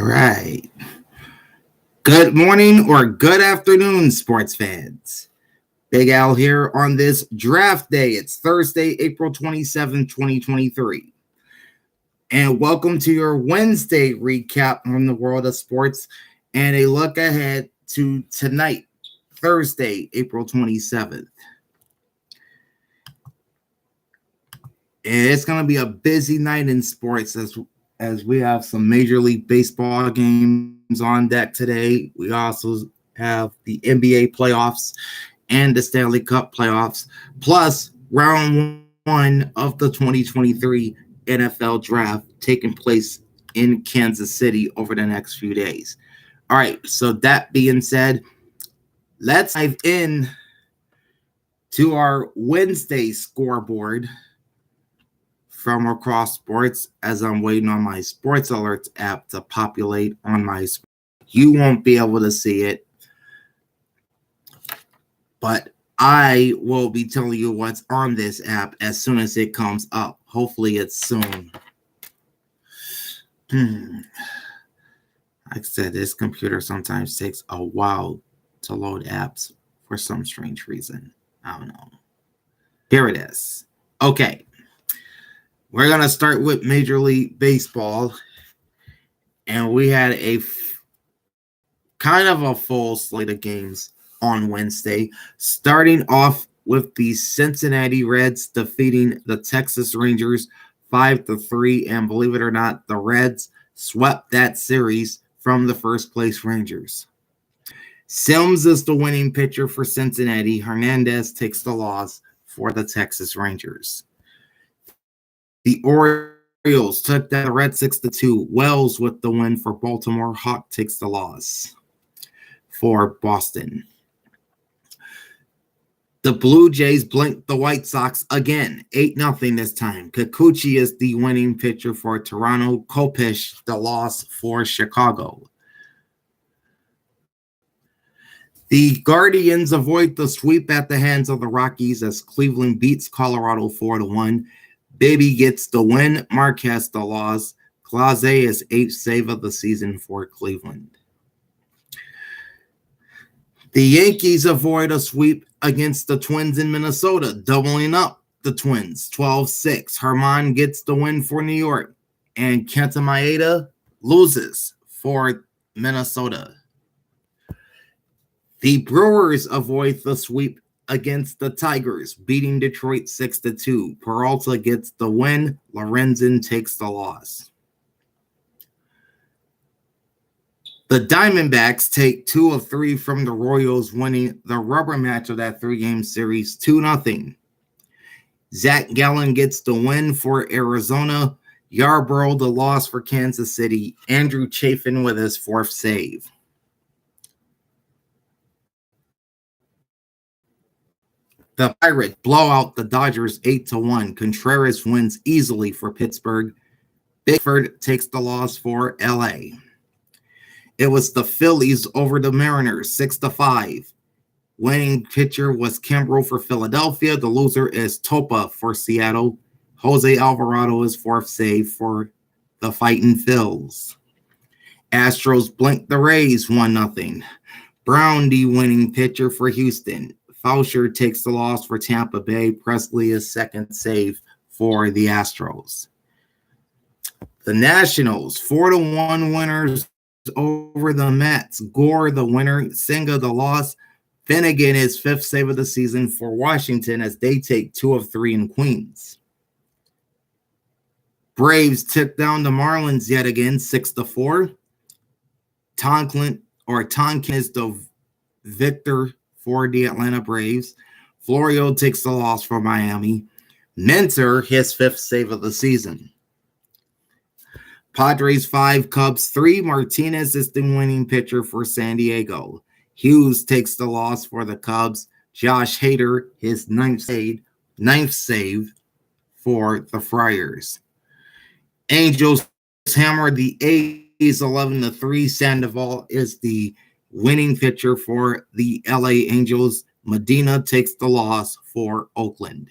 All right. Good morning or good afternoon, sports fans. Big Al here on this draft day. It's Thursday, April 27, 2023. And welcome to your Wednesday recap on the world of sports and a look ahead to tonight, Thursday, April 27th. And it's going to be a busy night in sports as we have some Major League Baseball games on deck today. We also have the NBA playoffs and the Stanley Cup playoffs, plus round one of the 2023 NFL draft taking place in Kansas City over the next few days. All right, so that being said, let's dive in to our Wednesday scoreboard from across sports as I'm waiting on my Sports Alerts app to populate on my screen. You won't be able to see it, but I will be telling you what's on this app as soon as it comes up. Hopefully it's soon. Like I said, this computer sometimes takes a while to load apps for some strange reason. I don't know. Here it is. Okay. We're going to start with Major League Baseball. And we had kind of a full slate of games on Wednesday, starting off with the Cincinnati Reds defeating the Texas Rangers 5-3. And believe it or not, the Reds swept that series from the first place Rangers. Sims is the winning pitcher for Cincinnati. Hernandez takes the loss for the Texas Rangers. The Orioles took down the Reds 6-2. Wells with the win for Baltimore. Hawk takes the loss for Boston. The Blue Jays blinked the White Sox again, 8-0 this time. Kikuchi is the winning pitcher for Toronto. Kopish the loss for Chicago. The Guardians avoid the sweep at the hands of the Rockies as Cleveland beats Colorado 4-1. Baby gets the win. Marquez the loss. Clase is 8th save of the season for Cleveland. The Yankees avoid a sweep against the Twins in Minnesota, doubling up the Twins, 12-6. Herman gets the win for New York, and Kenta Maeda loses for Minnesota. The Brewers avoid the sweep against the Tigers, beating Detroit 6-2. Peralta gets the win. Lorenzen takes the loss. The Diamondbacks take 2 of 3 from the Royals, winning the rubber match of that 3-game series 2-0. Zach Gallen gets the win for Arizona. Yarbrough the loss for Kansas City. Andrew Chafin with his 4th save. The Pirates blow out the Dodgers 8-1. Contreras wins easily for Pittsburgh. Bickford takes the loss for LA. It was the Phillies over the Mariners 6-5. Winning pitcher was Kimbrel for Philadelphia. The loser is Topa for Seattle. Jose Alvarado is 4th save for the Fighting Phils. Astros blink the Rays 1-0. Brown the winning pitcher for Houston. Faucher takes the loss for Tampa Bay. Presley is 2nd save for the Astros. The Nationals, 4-1 winners over the Mets. Gore the winner. Senga the loss. Finnegan is 5th save of the season for Washington as they take 2 of 3 in Queens. Braves took down the Marlins yet again, 6-4. Tonkin is the victor for the Atlanta Braves. Florio takes the loss for Miami. Minter, his 5th save of the season. Padres 5, Cubs 3. Martinez is the winning pitcher for San Diego. Hughes takes the loss for the Cubs. Josh Hader, his 9th save for the Friars. Angels hammer the A's 11-3. Sandoval is the winning pitcher for the LA Angels. Medina takes the loss for Oakland.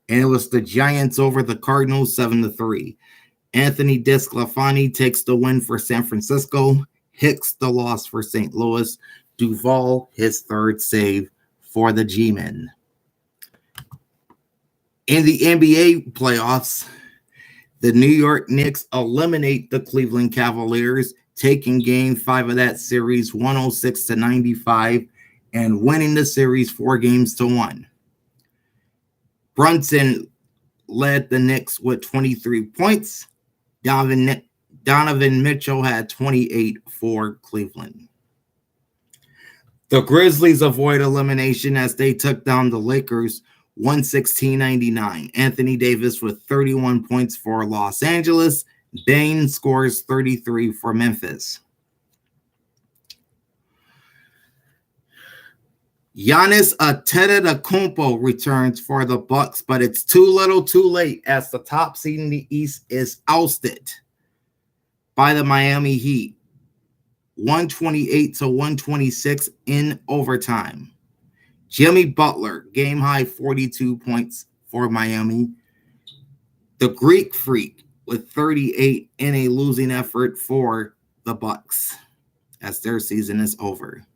And it was the Giants over the Cardinals 7-3. Anthony DeSclafani takes the win for San Francisco. Hicks the loss for St. Louis. Duvall his third save for the G-Men. In the NBA playoffs, the New York Knicks eliminate the Cleveland Cavaliers, taking Game 5 of that series 106-95 and winning the series 4-1. Brunson led the Knicks with 23 points. Donovan Mitchell had 28 for Cleveland. The Grizzlies avoid elimination as they took down the Lakers 116-99. Anthony Davis with 31 points for Los Angeles. Bane scores 33 for Memphis. Giannis Antetokounmpo returns for the Bucks, but it's too little too late as the top seed in the East is ousted by the Miami Heat. 128-126 in overtime. Jimmy Butler, game high 42 points for Miami. The Greek Freak with 38 in a losing effort for the Bucks as their season is over.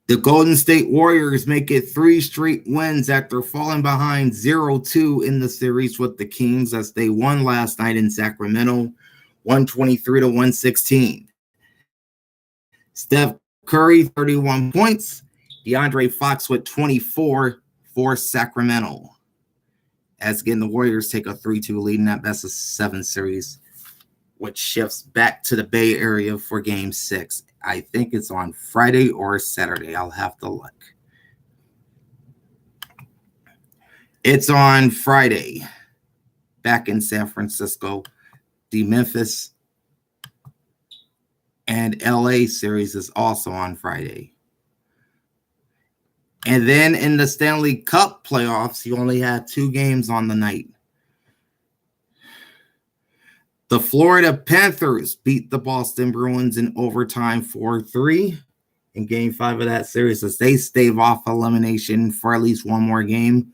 The Golden State Warriors make it 3 straight wins after falling behind 0-2 in the series with the Kings as they won last night in Sacramento, 123-116. Steph Curry, 31 points. DeAndre Fox with 24 for Sacramento. As again, the Warriors take a 3-2 lead in that best-of-7 series, which shifts back to the Bay Area for Game 6. I think it's on Friday or Saturday. I'll have to look. It's on Friday, back in San Francisco. The Memphis and LA series is also on Friday. And then in the Stanley Cup playoffs, you only had 2 games on the night. The Florida Panthers beat the Boston Bruins in overtime 4-3 in Game 5 of that series as they stave off elimination for at least one more game.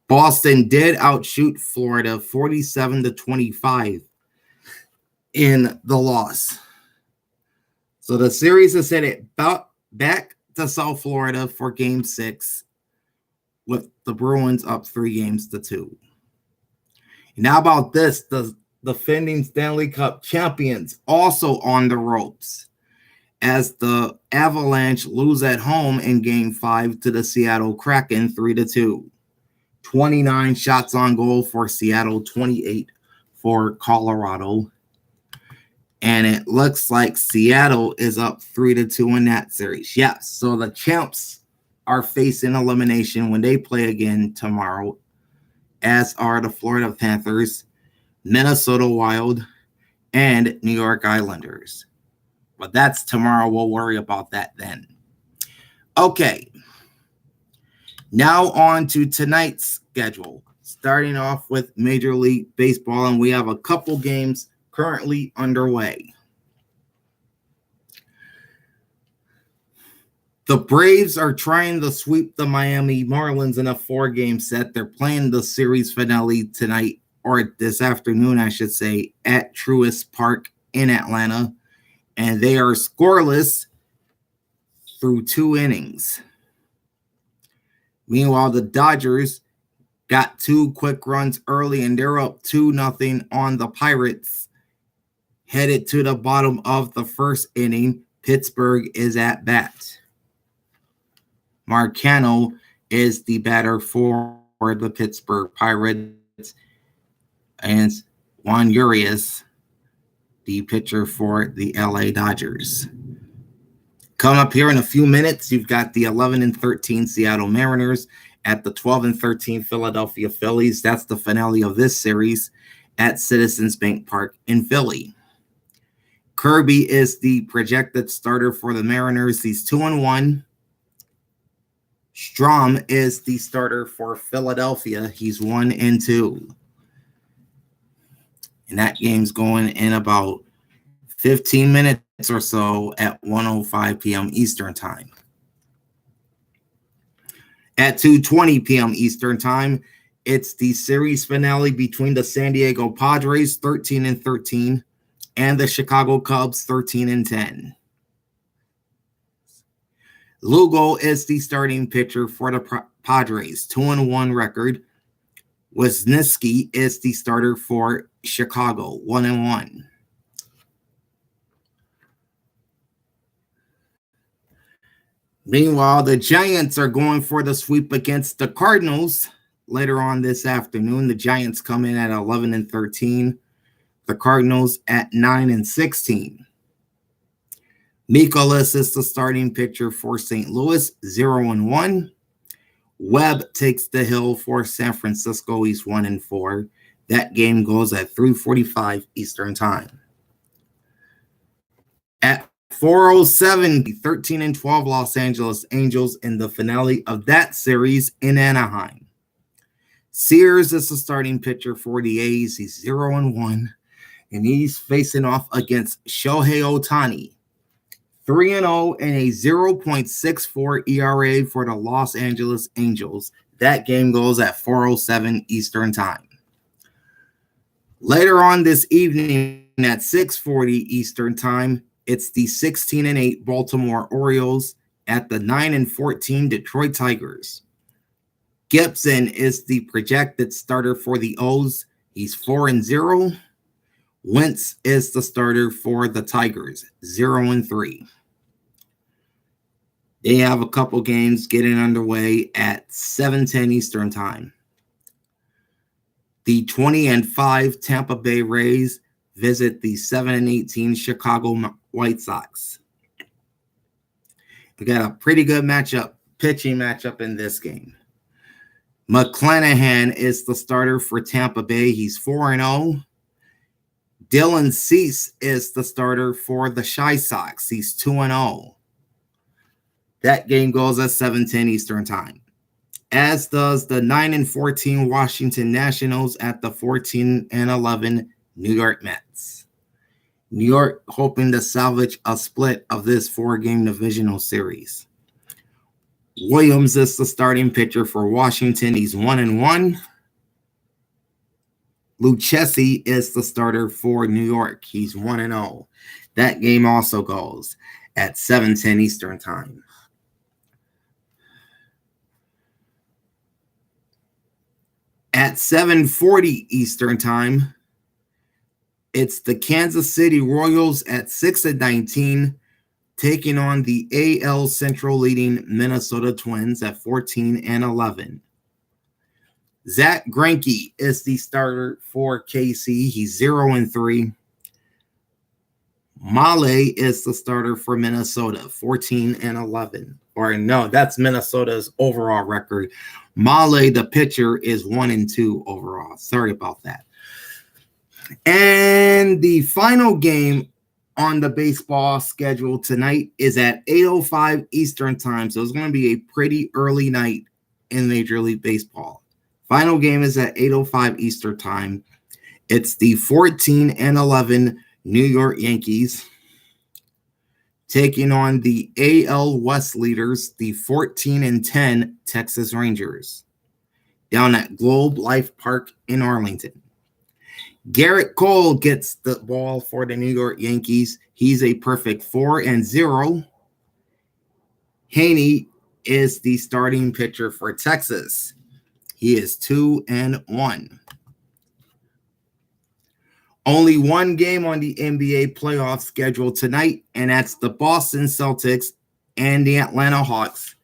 Boston did outshoot Florida 47-25 in the loss. So the series is headed back to South Florida for Game 6 with the Bruins up 3-2. And how about this? The defending Stanley Cup champions also on the ropes as the Avalanche lose at home in Game 5 to the Seattle Kraken 3-2. 29 shots on goal for Seattle, 28 for Colorado. And it looks like Seattle is up 3-2 in that series. Yes, so the champs are facing elimination when they play again tomorrow, as are the Florida Panthers, Minnesota Wild, and New York Islanders. But that's tomorrow. We'll worry about that then. Okay. Now on to tonight's schedule. Starting off with Major League Baseball, and we have a couple games currently underway. The Braves are trying to sweep the Miami Marlins in a 4-game set. They're playing the series finale tonight, or this afternoon, I should say, at Truist Park in Atlanta. And they are scoreless through 2 innings. Meanwhile, the Dodgers got 2 quick runs early, and they're up 2-0 on the Pirates. Headed to the bottom of the first inning, Pittsburgh is at bat. Marcano is the batter for the Pittsburgh Pirates, and Juan Urias, the pitcher for the LA Dodgers. Come up here in a few minutes, you've got the 11-13 Seattle Mariners at the 12-13 Philadelphia Phillies. That's the finale of this series at Citizens Bank Park in Philly. Kirby is the projected starter for the Mariners. He's 2-1. Strom is the starter for Philadelphia. He's 1-2. And that game's going in about 15 minutes or so at 1:05 p.m. Eastern Time. At 2:20 p.m. Eastern Time, it's the series finale between the San Diego Padres 13-13 and the Chicago Cubs 13-10. Lugo is the starting pitcher for the Padres, 2-1 record. Wisniewski is the starter for Chicago, 1-1. Meanwhile, the Giants are going for the sweep against the Cardinals later on this afternoon. The Giants come in at 11-13. The Cardinals at 9-16. Mikolas is the starting pitcher for St. Louis, 0-1. Webb takes the hill for San Francisco. He's 1-4. That game goes at 3:45 Eastern Time. At 4:07, the 13-12 Los Angeles Angels in the finale of that series in Anaheim. Sears is the starting pitcher for the A's. He's 0-1, and he's facing off against Shohei Ohtani. 3-0 and a 0.64 ERA for the Los Angeles Angels. That game goes at 4:07 Eastern Time. Later on this evening at 6:40 Eastern Time, it's the 16-8 Baltimore Orioles at the 9-14 Detroit Tigers. Gibson is the projected starter for the O's. He's 4-0. Wentz is the starter for the Tigers, 0-3. They have a couple games getting underway at 7:10 Eastern Time. The 20-5 Tampa Bay Rays visit the 7-18 Chicago White Sox. We got a pretty good pitching matchup in this game. McClanahan is the starter for Tampa Bay. He's 4-0. Dylan Cease is the starter for the Chi Sox. He's 2-0. That game goes at 7:10 Eastern Time. As does the 9-14 Washington Nationals at the 14-11 New York Mets. New York hoping to salvage a split of this 4-game divisional series. Williams is the starting pitcher for Washington. He's 1-1. Lucchesi is the starter for New York. He's 1-0. That game also goes at 7:10 Eastern Time. At 7:40 Eastern Time, it's the Kansas City Royals at 6-19 taking on the AL Central leading Minnesota Twins at 14-11. Zach Greinke is the starter for KC. He's 0-3. Male is the starter for Minnesota, 14-11. Or no, that's Minnesota's overall record. Male, the pitcher, is 1-2 overall. Sorry about that. And the final game on the baseball schedule tonight is at 8:05 Eastern Time. So it's going to be a pretty early night in Major League Baseball. Final game is at 8:05 Eastern Time. It's the 14-11 New York Yankees taking on the AL West leaders, the 14-10 Texas Rangers, down at Globe Life Park in Arlington. Garrett Cole gets the ball for the New York Yankees. He's a perfect 4-0. Haney is the starting pitcher for Texas. He is 2-1. Only one game on the NBA playoff schedule tonight, and that's the Boston Celtics and the Atlanta Hawks.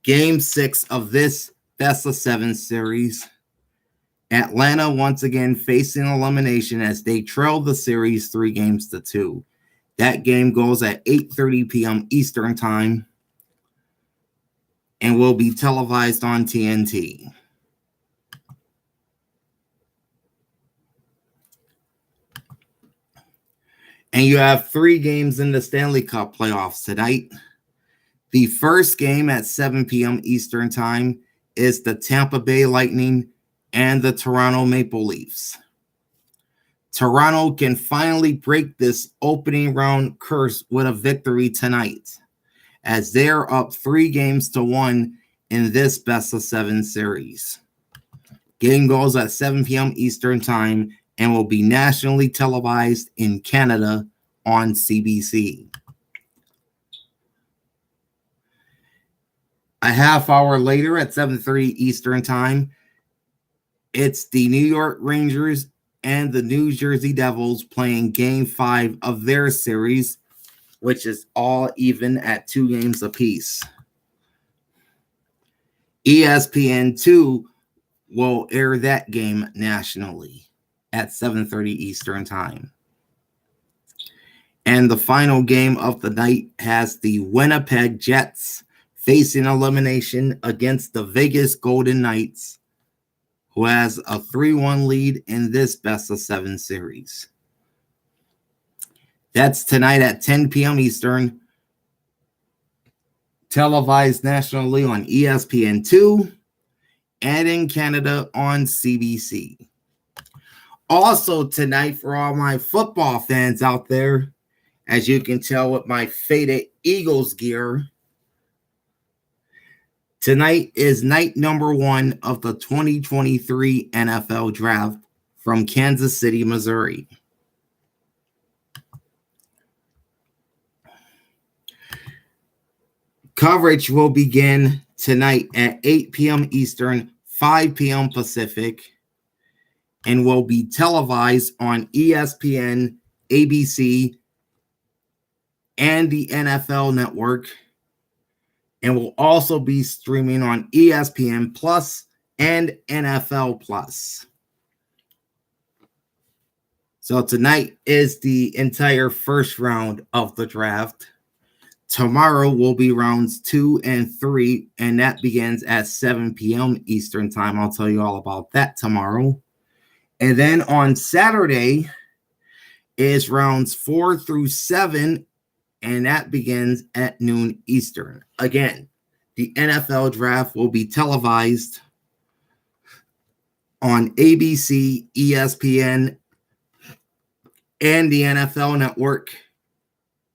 Game 6 of this best-of-7 series. Atlanta once again facing elimination as they trail the series 3-2. That game goes at 8:30 p.m. Eastern Time and will be televised on TNT. And you have 3 games in the Stanley Cup playoffs tonight. The first game at 7 p.m. Eastern Time is the Tampa Bay Lightning and the Toronto Maple Leafs. Toronto can finally break this opening round curse with a victory tonight, as they're up 3-1 in this best of 7 series. Game goes at 7 p.m. Eastern Time and will be nationally televised in Canada on CBC. A half hour later at 7:30 Eastern Time, it's the New York Rangers and the New Jersey Devils playing Game 5 of their series, which is all even at 2 games apiece. ESPN2 will air that game nationally at 7:30 Eastern Time. And the final game of the night has the Winnipeg Jets facing elimination against the Vegas Golden Knights, who has a 3-1 lead in this best of 7 series. That's tonight at 10 p.m. Eastern, televised nationally on ESPN2 and in Canada on CBC. Also tonight, for all my football fans out there, as you can tell with my faded Eagles gear, tonight is night number 1 of the 2023 NFL Draft from Kansas City, Missouri. Coverage will begin tonight at 8 p.m. Eastern, 5 p.m. Pacific, and will be televised on ESPN, ABC, and the NFL Network, and will also be streaming on ESPN Plus and NFL Plus. So tonight is the entire first round of the draft. Tomorrow will be rounds 2 and 3, and that begins at 7 p.m. Eastern Time. I'll tell you all about that tomorrow. And then on Saturday is rounds 4 through 7, and that begins at noon Eastern. Again, the NFL Draft will be televised on ABC, ESPN, and the NFL Network,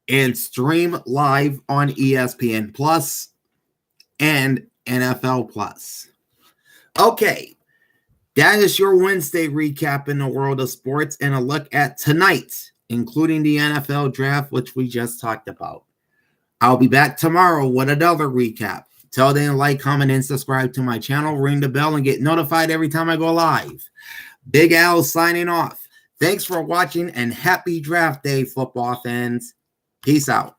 and stream live on ESPN Plus and NFL Plus. Okay, that is your Wednesday recap in the world of sports and a look at tonight, including the NFL Draft, which we just talked about. I'll be back tomorrow with another recap. Till then, like, comment, and subscribe to my channel. Ring the bell and get notified every time I go live. Big Al signing off. Thanks for watching and happy draft day, football fans. Peace out.